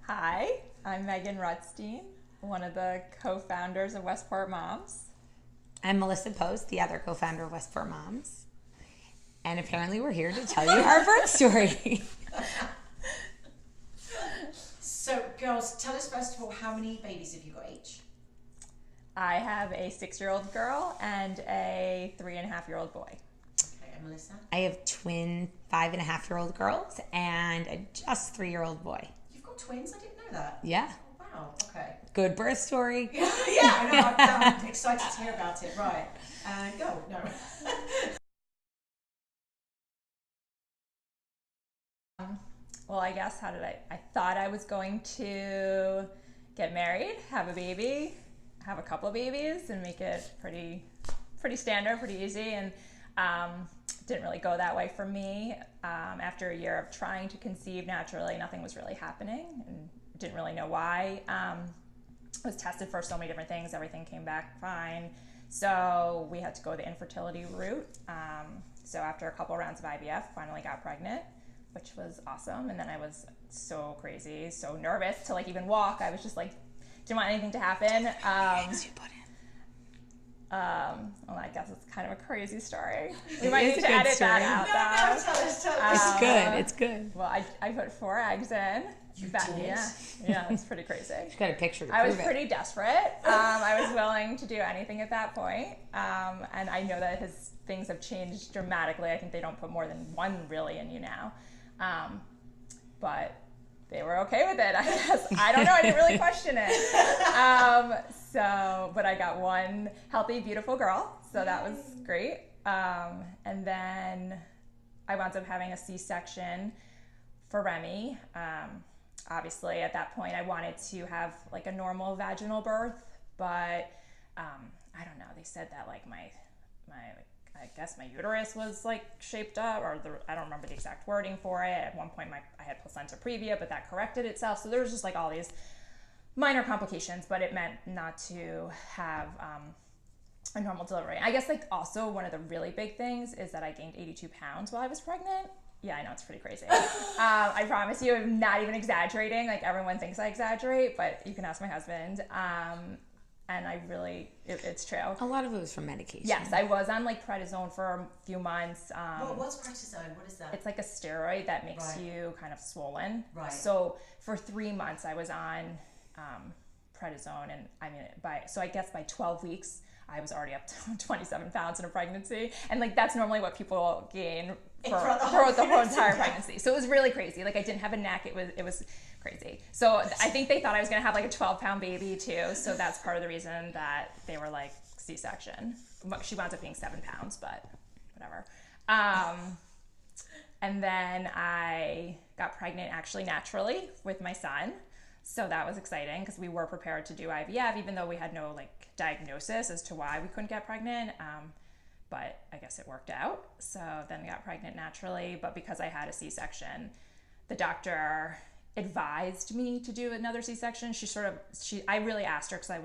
Hi, I'm Megan Rutstein, one of the co-founders of Westport Moms. I'm Melissa Post, the other co-founder of Westport Moms. And apparently we're here to tell you our birth story. So, girls, tell us first of all, how many babies have you got each? I have a 6-year-old girl and a 3.5-year-old boy. Okay, and Melissa? I have twin 5.5-year-old girls and a just 3-year-old boy. You've got twins? I didn't know that. Yeah. Oh, wow, okay. Good birth story. Yeah, I know. I'm excited to hear about it. Right. And go. No. Well, I guess I thought I was going to get married, have a baby, have a couple of babies, and make it pretty standard, pretty easy. And didn't really go that way for me. After a year of trying to conceive naturally, nothing was really happening, and didn't really know why. I was tested for so many different things. Everything came back fine. So we had to go the infertility route. So after a couple rounds of IVF, finally got pregnant, which was awesome. And then I was so crazy, so nervous to like even walk. I was just like, didn't want anything to happen. Well, I guess it's kind of a crazy story. We might need to edit that out, though. Tell us. It's good. Well, I put 4 eggs in. You did? Yeah, it's pretty crazy. You've got a picture to I was prove it. pretty desperate. I was willing to do anything at that point. And I know that his things have changed dramatically. I think they don't put more than one really in you now. But they were okay with it, I guess. I don't know. I didn't really question it. But I got one healthy, beautiful girl. So that was great. And then I wound up having a C-section for Remy. Obviously, at that point, I wanted to have like a normal vaginal birth, but I don't know. They said that like I guess my uterus was like shaped up, or I don't remember the exact wording for it. At one point, I had placenta previa, but that corrected itself. So there was just like all these minor complications, but it meant not to have a normal delivery. I guess like also one of the really big things is that I gained 82 pounds while I was pregnant. Yeah, I know, it's pretty crazy. I promise you, I'm not even exaggerating. Like everyone thinks I exaggerate, but you can ask my husband. And I really, it's true. A lot of it was from medication. Yes, I was on like prednisone for a few months. What's prednisone? What is that? It's like a steroid that makes you kind of swollen. Right. So for 3 months I was on prednisone, and I mean, I guess by 12 weeks, I was already up to 27 pounds in a pregnancy. And like, that's normally what people gain throughout the whole entire pregnancy. So it was really crazy. Like I didn't have a neck. It was crazy. So I think they thought I was going to have like a 12-pound baby too. So that's part of the reason that they were like C-section. She wound up being 7 pounds, but whatever. And then I got pregnant actually naturally with my son. So that was exciting because we were prepared to do IVF, even though we had no like diagnosis as to why we couldn't get pregnant. But I guess it worked out. So then I got pregnant naturally. But because I had a C-section, the doctor advised me to do another C-section. I really asked her because I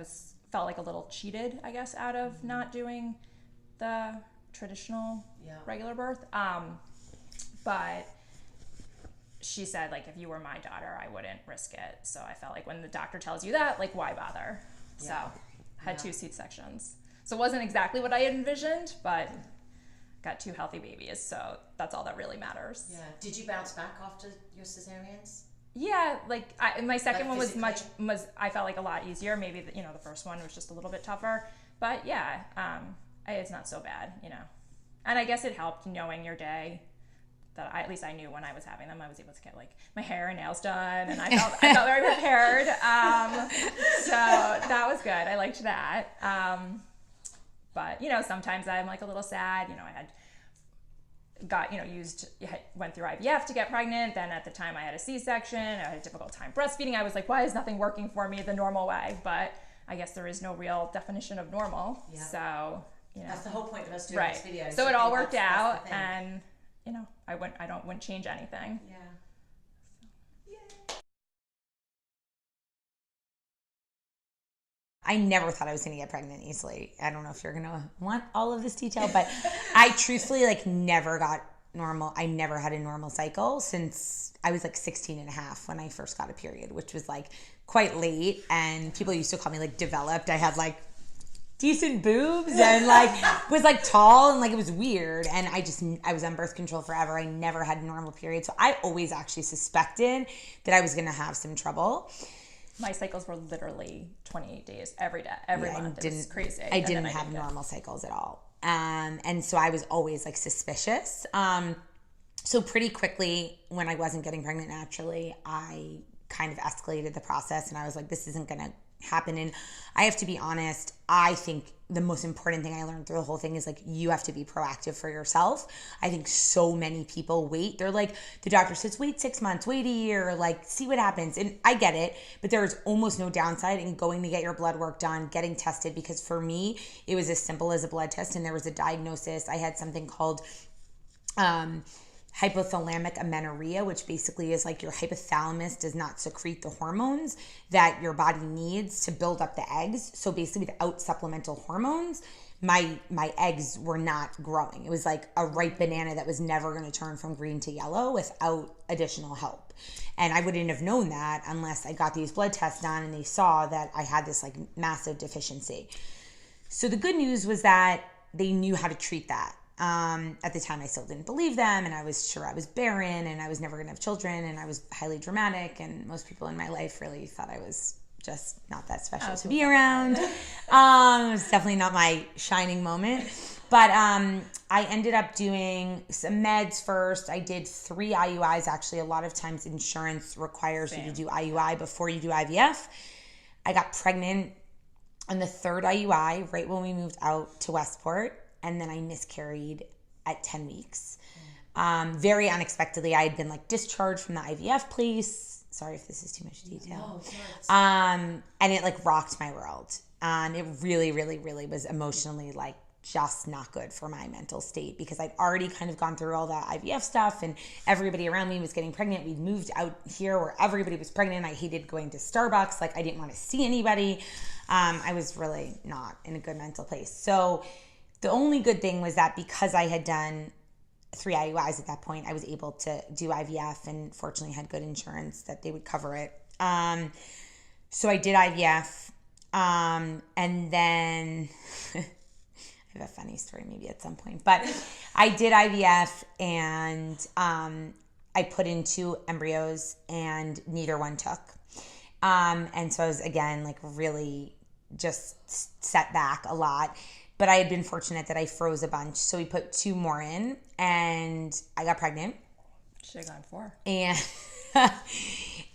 felt like a little cheated, I guess, out of not doing the traditional regular birth. But she said, like, if you were my daughter, I wouldn't risk it. So I felt like when the doctor tells you that, like, why bother? Yeah. So I had 2 C-sections. So it wasn't exactly what I had envisioned, but got 2 healthy babies. So that's all that really matters. Yeah. Did you bounce back after your cesareans? Yeah, like my second one was I felt like a lot easier. Maybe the first one was just a little bit tougher, but yeah, it's not so bad, And I guess it helped knowing your day. That at least I knew when I was having them, I was able to get like my hair and nails done, and I felt very prepared. So that was good. I liked that. But sometimes I'm like a little sad. I had went through IVF to get pregnant. Then at the time I had a C-section. I had a difficult time breastfeeding. I was like, why is nothing working for me the normal way? But I guess there is no real definition of normal. Yeah. So that's the whole point of us doing this video. So it all worked out, and I wouldn't change anything. Yeah. I never thought I was going to get pregnant easily. I don't know if you're going to want all of this detail, but I truthfully never got normal. I never had a normal cycle since I was like 16 and a half when I first got a period, which was like quite late. And people used to call me like developed. I had like decent boobs and like was like tall and like it was weird. And I was on birth control forever. I never had a normal period. So I always actually suspected that I was going to have some trouble. My cycles were literally 28 days every day, every month. It was crazy. I didn't have normal cycles at all. And so I was always like suspicious. So pretty quickly when I wasn't getting pregnant naturally, I kind of escalated the process and I was like, this isn't going to happen. And I have to be honest, I think the most important thing I learned through the whole thing is like, you have to be proactive for yourself. I think so many people wait. They're like, the doctor says, wait 6 months, wait a year, like see what happens. And I get it, but there's almost no downside in going to get your blood work done, getting tested. Because for me, it was as simple as a blood test and there was a diagnosis. I had something called, hypothalamic amenorrhea, which basically is like your hypothalamus does not secrete the hormones that your body needs to build up the eggs. So basically without supplemental hormones, my eggs were not growing. It was like a ripe banana that was never going to turn from green to yellow without additional help. And I wouldn't have known that unless I got these blood tests done and they saw that I had this like massive deficiency. So the good news was that they knew how to treat that. At the time, I still didn't believe them, and I was sure I was barren, and I was never going to have children, and I was highly dramatic, and most people in my life really thought I was just not that special to be around. It was definitely not my shining moment. But I ended up doing some meds first. I did 3 IUIs. Actually, a lot of times insurance requires you to do IUI before you do IVF. I got pregnant on the 3rd IUI right when we moved out to Westport. And then I miscarried at 10 weeks. Very unexpectedly, I had been like discharged from the IVF place. Sorry if this is too much detail. No, and it like rocked my world. It really, really, really was emotionally like just not good for my mental state because I'd already kind of gone through all the IVF stuff and everybody around me was getting pregnant. We'd moved out here where everybody was pregnant. I hated going to Starbucks. Like I didn't want to see anybody. I was really not in a good mental place. So the only good thing was that because I had done 3 IUIs at that point, I was able to do IVF and fortunately had good insurance that they would cover it. So I did IVF and then I have a funny story maybe at some point, but I did IVF and I put in 2 embryos and neither one took. And so I was again like really just set back a lot. But I had been fortunate that I froze a bunch. So we put 2 more in and I got pregnant. Should have gone 4. And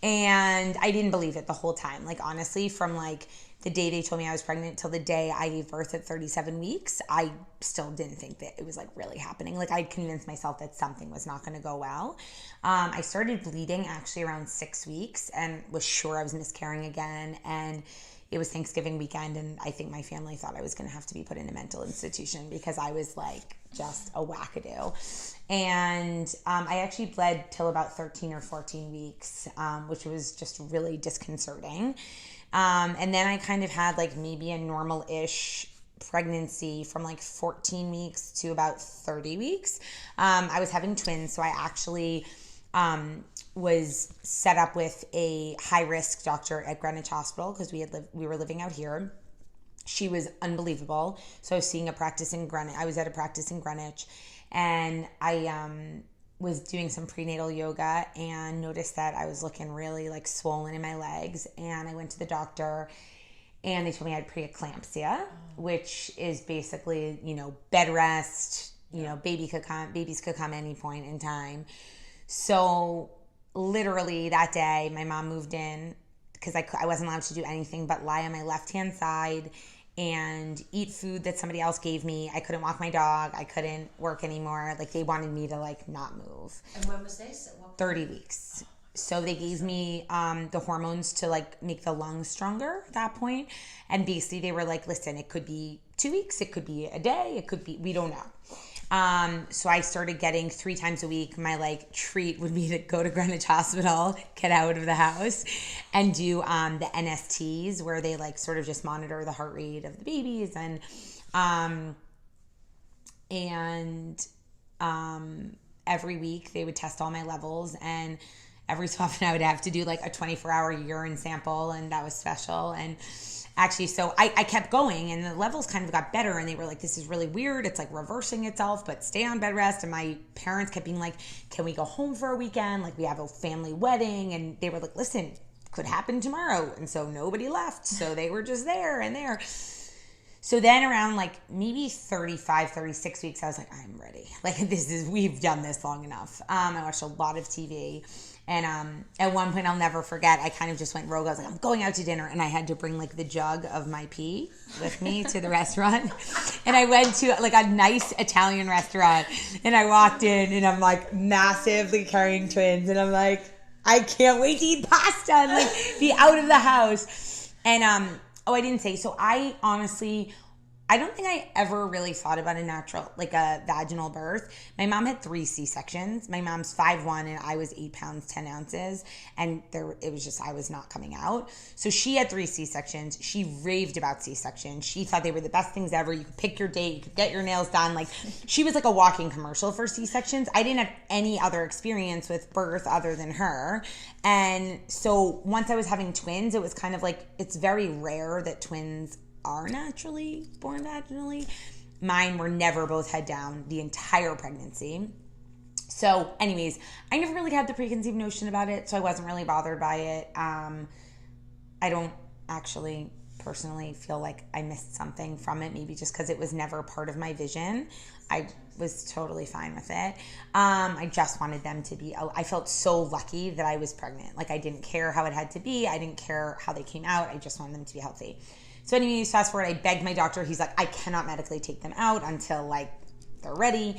and I didn't believe it the whole time. Like honestly, from like the day they told me I was pregnant till the day I gave birth at 37 weeks, I still didn't think that it was like really happening. Like I'd convinced myself that something was not going to go well. I started bleeding actually around 6 weeks and was sure I was miscarrying again. And it was Thanksgiving weekend, and I think my family thought I was going to have to be put in a mental institution because I was like just a wackadoo. And I actually bled till about 13 or 14 weeks, which was just really disconcerting. And then I kind of had like maybe a normal-ish pregnancy from like 14 weeks to about 30 weeks. I was having twins, so I actually was set up with a high-risk doctor at Greenwich Hospital because we were living out here. She was unbelievable. So I was seeing a practice in Greenwich. I was at a practice in Greenwich, and I was doing some prenatal yoga and noticed that I was looking really like swollen in my legs. And I went to the doctor, and they told me I had preeclampsia, which is basically bed rest. Babies could come any point in time. So literally that day, my mom moved in because I wasn't allowed to do anything but lie on my left-hand side and eat food that somebody else gave me. I couldn't walk my dog. I couldn't work anymore. Like they wanted me to like not move. And when was this? 30 weeks. So they gave me the hormones to like make the lungs stronger at that point. And basically they were like, listen, it could be 2 weeks. It could be a day. It could be, we don't know. So I started getting 3 times a week. My like treat would be to go to Greenwich Hospital, get out of the house, and do the NSTs where they like sort of just monitor the heart rate of the babies every week they would test all my levels, and every so often I would have to do like a 24-hour urine sample, and that was special. And actually, so I kept going, and the levels kind of got better, and they were like, this is really weird. It's like reversing itself, but stay on bed rest. And my parents kept being like, can we go home for a weekend? Like, we have a family wedding. And they were like, listen, could happen tomorrow. And so nobody left. So they were just there and there. So then around like maybe 35, 36 weeks, I was like, I'm ready. Like, we've done this long enough. I watched a lot of TV. And at one point, I'll never forget, I kind of just went rogue. I was like, I'm going out to dinner. And I had to bring like the jug of my pee with me to the restaurant. And I went to like a nice Italian restaurant. And I walked in, and I'm like massively carrying twins. And I'm like, I can't wait to eat pasta and like be out of the house. And I didn't say. So I honestly, I don't think I ever really thought about a natural, like a vaginal birth. My mom had 3 C-sections. My mom's 5'1", and I was 8 pounds, 10 ounces. And it was just, I was not coming out. So she had 3 C-sections. She raved about C-sections. She thought they were the best things ever. You could pick your date. You could get your nails done. Like, she was like a walking commercial for C-sections. I didn't have any other experience with birth other than her. And so once I was having twins, it was kind of like, it's very rare that twins are naturally born vaginally. Mine were never both head down the entire pregnancy. So anyways, I never really had the preconceived notion about it, so I wasn't really bothered by it. I don't actually personally feel like I missed something from it, maybe just because it was never part of my vision. I was totally fine with it. I just wanted them to be, I felt so lucky that I was pregnant. Like, I didn't care how it had to be. I didn't care how they came out. I just wanted them to be healthy. So anyways, fast forward, I begged my doctor. He's like, I cannot medically take them out until like they're ready.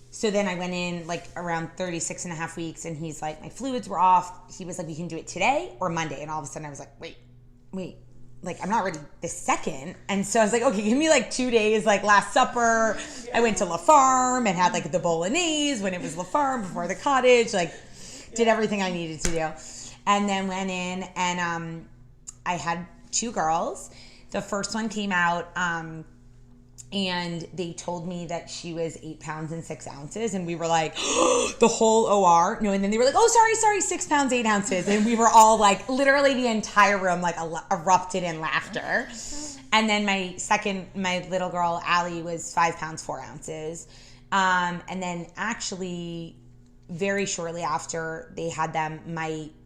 So then I went in like around 36 and a half weeks, and he's like, my fluids were off. He was like, we can do it today or Monday. And all of a sudden I was like, wait, like, I'm not ready this second. And so I was like, okay, give me like 2 days, like Last Supper. I went to La Farm and had like the bolognese when it was La Farm before the cottage, like did everything I needed to do. And then went in, and I had 2 girls. The first one came out, and they told me that she was 8 pounds and 6 ounces. And we were like, the whole OR. No, and then they were like, oh, sorry, 6 pounds, 8 ounces. And we were all like, literally the entire room like erupted in laughter. And then my little girl, Allie, was 5 pounds, 4 ounces. And then actually very shortly after they had them,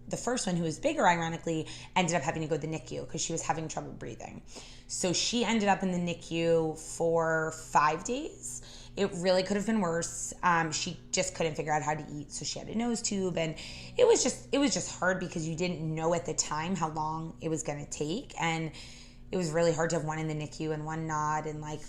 the first one, who was bigger, ironically, ended up having to go to the NICU because she was having trouble breathing. So she ended up in the NICU for 5 days. It really could have been worse. She just couldn't figure out how to eat, so she had a nose tube, and it was just hard because you didn't know at the time how long it was going to take, and it was really hard to have one in the NICU and one not, and like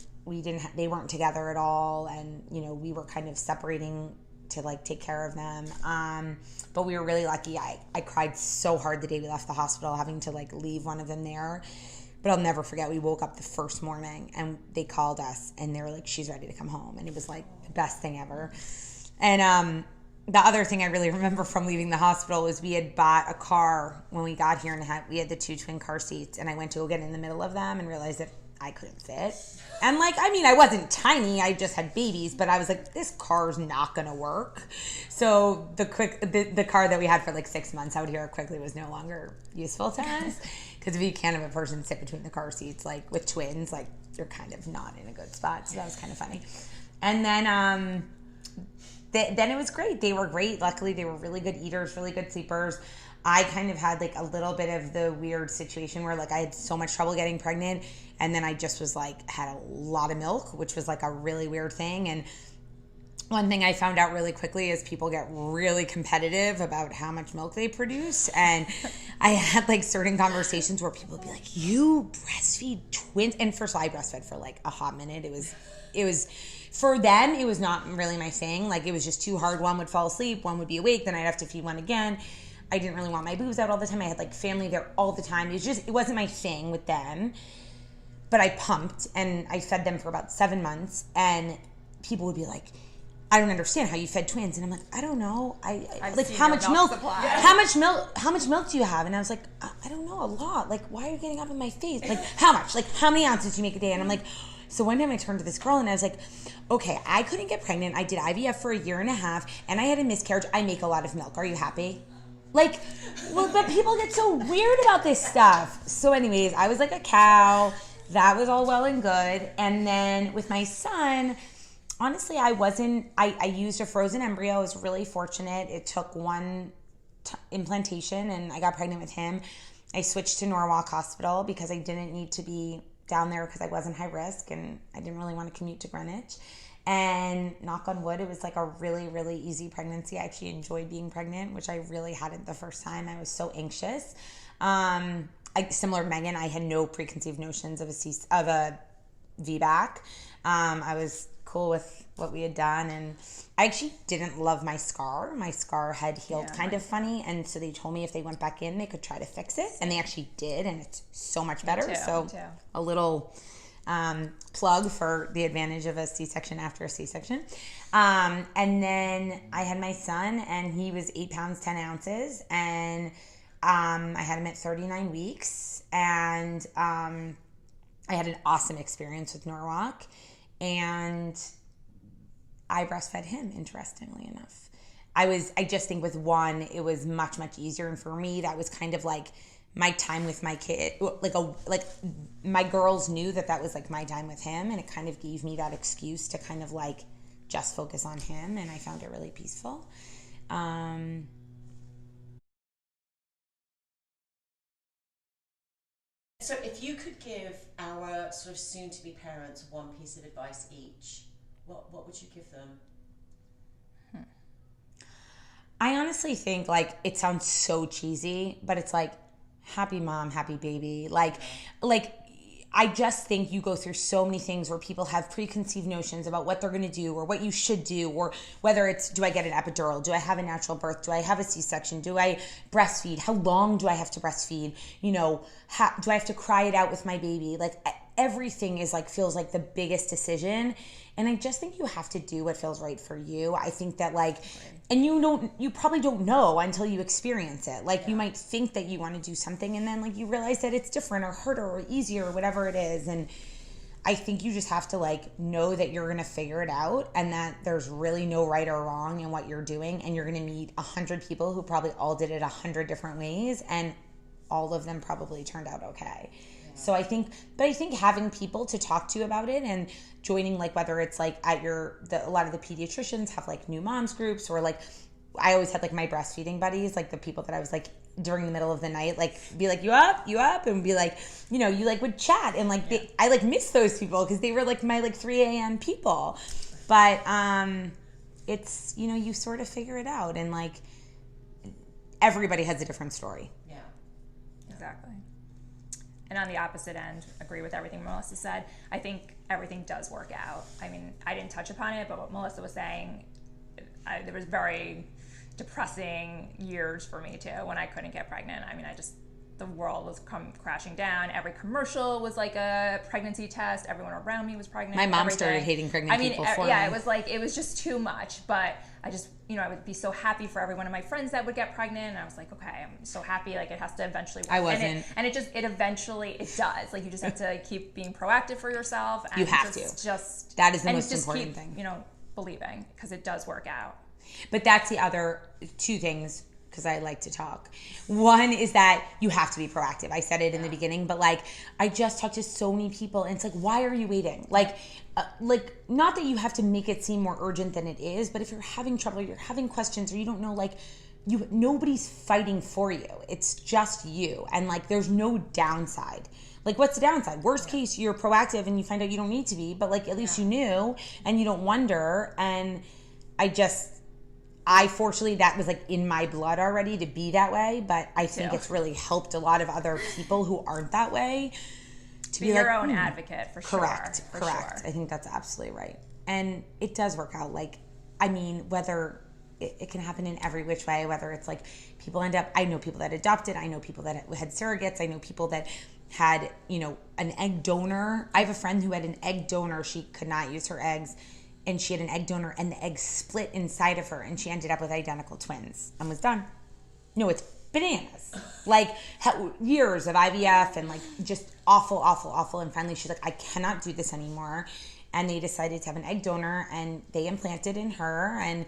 they weren't together at all, and we were kind of separating to like take care of them. But we were really lucky. I cried so hard the day we left the hospital, having to like leave one of them there. But I'll never forget, we woke up the first morning and they called us and they were like, she's ready to come home. And it was like the best thing ever. And the other thing I really remember from leaving the hospital was we had bought a car when we got here, and we had the 2 twin car seats, and I went to go get in the middle of them and realized that I couldn't fit. And like, I mean, I wasn't tiny, I just had babies, but I was like, this car's not gonna work. So the car that we had for like 6 months out here quickly was no longer useful to us. Because if you can't have a person sit between the car seats, like with twins, like you're kind of not in a good spot. So that was kind of funny. And then then it was great. They were great. Luckily, they were really good eaters, really good sleepers. I kind of had like a little bit of the weird situation where like I had so much trouble getting pregnant, and then I just was like had a lot of milk, which was like a really weird thing. And one thing I found out really quickly is people get really competitive about how much milk they produce. And I had like certain conversations where people would be like, you breastfeed twins? And first of all, I breastfed for like a hot minute. It was for them, it was not really my thing. Like, it was just too hard. One would fall asleep, one would be awake, then I'd have to feed one again. I didn't really want my boobs out all the time. I had like family there all the time. It wasn't my thing with them. But I pumped and I fed them for about 7 months, and people would be like, I don't understand how you fed twins. And I'm like, I don't know. I like, how much milk? How much milk do you have? And I was like, I don't know, a lot. Like, why are you getting up in my face? Like, how much? Like, how many ounces do you make a day? And I'm like, So one time I turned to this girl and I was like, okay, I couldn't get pregnant. I did IVF for 1.5 years and I had a miscarriage. I make a lot of milk. Are you happy? Like, well, but people get so weird about this stuff. So anyways, I was like a cow. That was all well and good. And then with my son, honestly, I used a frozen embryo. I was really fortunate. It took one implantation and I got pregnant with him. I switched to Norwalk Hospital because I didn't need to be down there because I wasn't high risk and I didn't really want to commute to Greenwich. And knock on wood, it was like a really, really easy pregnancy. I actually enjoyed being pregnant, which I really hadn't the first time. I was so anxious. Similar to Megan, I had no preconceived notions of a VBAC. I was cool with what we had done, and I actually didn't love my scar. My scar had healed kind of funny, and so they told me if they went back in, they could try to fix it, and they actually did, and it's so much better. Me too. A little plug for the advantage of a C-section after a C-section. And then I had my son, and he was 8 pounds 10 ounces, and I had him at 39 weeks, and I had an awesome experience with Norwalk, and I breastfed him, interestingly enough. I just think with one, it was much, much easier, and for me, that was kind of like my time with my kid. Like my girls knew that was like my time with him, and it kind of gave me that excuse to kind of like just focus on him, and I found it really peaceful. So if you could give our sort of soon-to-be parents one piece of advice each, what would you give them? I honestly think, like, it sounds so cheesy, but it's like, happy mom, happy baby. Like I just think you go through so many things where people have preconceived notions about what they're going to do or what you should do, or whether it's, do I get an epidural? Do I have a natural birth? Do I have a C-section? Do I breastfeed? How long do I have to breastfeed? You know, do I have to cry it out with my baby? Like, everything is like, feels like the biggest decision. And I just think you have to do what feels right for you. I think that, like, and you probably don't know until you experience it. Like, you might think that you want to do something, and then, like, you realize that it's different or harder or easier or whatever it is. And I think you just have to, like, know that you're going to figure it out, and that there's really no right or wrong in what you're doing. And you're going to meet 100 people who probably all did it 100 different ways, and all of them probably turned out okay. So I think having people to talk to about it, and joining, like, whether it's like at a lot of the pediatricians have like new moms groups, or like I always had like my breastfeeding buddies, like the people that I was like during the middle of the night, like be like, you up, and be like, you know, you like would chat, and like I like miss those people because they were like my like 3 a.m. people. But it's, you know, you sort of figure it out, and like everybody has a different story. Yeah. Exactly. And on the opposite end, agree with everything Melissa said. I think everything does work out. I mean, I didn't touch upon it, but what Melissa was saying, there was very depressing years for me too when I couldn't get pregnant. I mean, the world was crashing down. Every commercial was like a pregnancy test. Everyone around me was pregnant. My mom started hating pregnant people for me. It was like, it was just too much. But I just, you know, I would be so happy for every one of my friends that would get pregnant. And I was like, okay, I'm so happy. Like, it has to eventually work. I wasn't. And it eventually does. Like, you just have to keep being proactive for yourself. And you have to. That is the most important thing. You know, believing, because it does work out. But that's the other two things, because I like to talk. One is that you have to be proactive. I said it in the beginning, but like, I just talked to so many people, and it's like, why are you waiting? Like, not that you have to make it seem more urgent than it is, but if you're having trouble, you're having questions, or you don't know, like, nobody's fighting for you. It's just you. And like, there's no downside. Like, what's the downside? Worst case, you're proactive and you find out you don't need to be, but like, at least you knew, and you don't wonder. And I fortunately, that was like in my blood already to be that way, but I think it's really helped a lot of other people who aren't that way to be your like, own advocate, for correct, sure. Correct. I think that's absolutely right. And it does work out. Like, I mean, whether it can happen in every which way, whether it's like people end up, I know people that adopted, I know people that had surrogates, I know people that had, you know, an egg donor. I have a friend who had an egg donor. She could not use her eggs, and she had an egg donor, and the egg split inside of her, and she ended up with identical twins and was done. No, it's bananas. Like years of IVF and like just awful. And finally she's like, I cannot do this anymore. And they decided to have an egg donor, and they implanted in her, and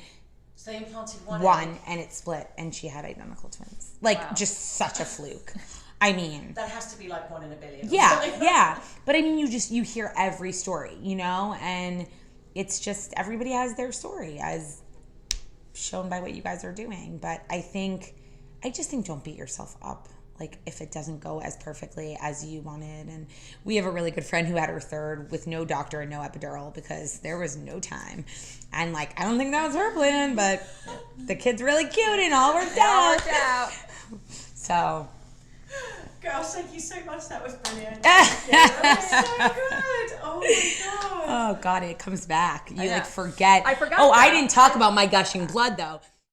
so they implanted one and it split, and she had identical twins. Like just such a fluke. I mean, that has to be like 1 in a billion. Yeah. But I mean, you hear every story, and it's just everybody has their story as shown by what you guys are doing. But I just think don't beat yourself up. Like if it doesn't go as perfectly as you wanted. And we have a really good friend who had her third with no doctor and no epidural because there was no time. And like, I don't think that was her plan, but the kid's really cute and all worked out. So. Girls, thank you so much. That was brilliant. That was so good. Oh my God. Oh God, it comes back. You like forget. I forgot. Oh, I didn't talk about my gushing blood though.